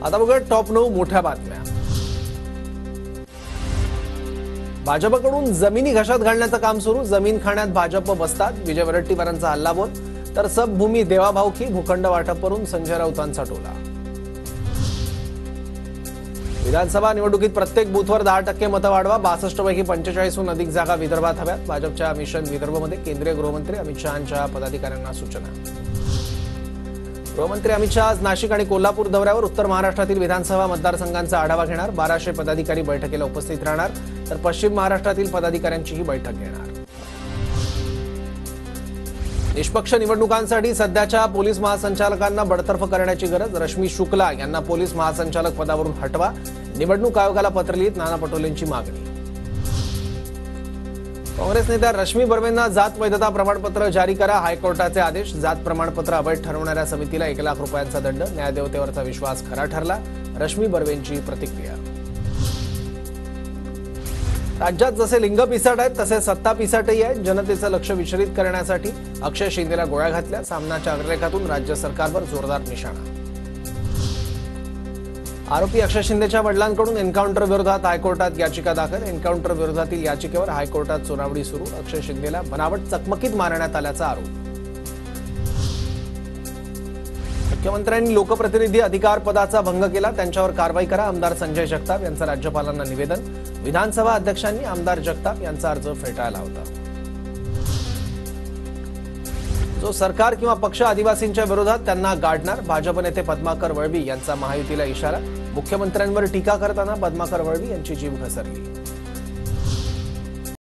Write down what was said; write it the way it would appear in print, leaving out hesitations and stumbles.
आता बघा टॉप 9 मोठ्या बातम्या। भाजपकडून जमिनी घशात घालण्याचं काम सुरू। जमीन खाण्यात भाजप बसतात। विजय वडेट्टीवारांचा हल्लाबोल, तर सबभूमी देवाभावकी भूखंड वाटपवरून संजय राऊतांचा टोला। विधानसभा निवडणुकीत प्रत्येक बूथवर 10% मतं वाढवा। 62 पैकी 45हून अधिक जागा विदर्भात हव्यात। भाजपच्या मिशन विदर्भमध्ये केंद्रीय गृहमंत्री अमित शहांच्या पदाधिकाऱ्यांना सूचना। गृहमंत्री अमित शहा आज नाशिक आणि कोल्हापूर दौऱ्यावर। उत्तर महाराष्ट्रातील विधानसभा मतदारसंघांचा आढावा घेणार। 1200 पदाधिकारी बैठकीला उपस्थित राहणार, तर पश्चिम महाराष्ट्रातील पदाधिकाऱ्यांचीही बैठक घेणार। निष्पक्ष निवडणुकांसाठी सध्याच्या पोलीस महासंचालकांना बडतर्फ करण्याची गरज। रश्मी शुक्ला यांना पोलीस महासंचालक पदावरून हटवा। निवडणूक आयोगाला पत्र लिहित नाना पटोलेंची मागणी। काँग्रेस नेत्या रश्मी बर्वेंना जात वैधता प्रमाणपत्र जारी करा। हायकोर्टाचे आदेश। जात प्रमाणपत्र अवैध ठरवणाऱ्या समितीला 1 लाख रुपयांचा दंड। न्यायदेवतेवरचा विश्वास खरा ठरला। रश्मी बर्वेंची प्रतिक्रिया। राज्यात जसे लिंग पिसाट आहेत तसे सत्ता पिसाटही आहेत। जनतेचं लक्ष विचलित करण्यासाठी अक्षय शिंदेला गोळ्या घातल्या। सामनाच्या अग्रलेखातून राज्य सरकारवर जोरदार निशाणा। आरोपी अक्षय शिंदेच्या वडिलांकडून एन्काउंटर विरोधात हायकोर्टात याचिका दाखल। एन्काउंटर विरोधातील याचिकेवर हायकोर्टात सुनावणी सुरू। अक्षय शिंदेला बनावट चकमकीत मारण्यात आल्याचा आरोप। मुख्यमंत्र्यांनी लोकप्रतिनिधी अधिकार पदाचा भंग केला, त्यांच्यावर कारवाई करा। आमदार संजय जगताप यांचं राज्यपालांना निवेदन। विधानसभा अध्यक्षांनी आमदार जगताप यांचा अर्ज फेटाळला होता। जो सरकार किंवा पक्ष आदिवासींच्या विरोधात त्यांना गाडणार। भाजप नेते पद्माकर वळवी यांचा महायुतीला इशारा। मुख्यमंत्र्यांवर टीका करताना पद्माकर वळवी यांची जीभ घसरली।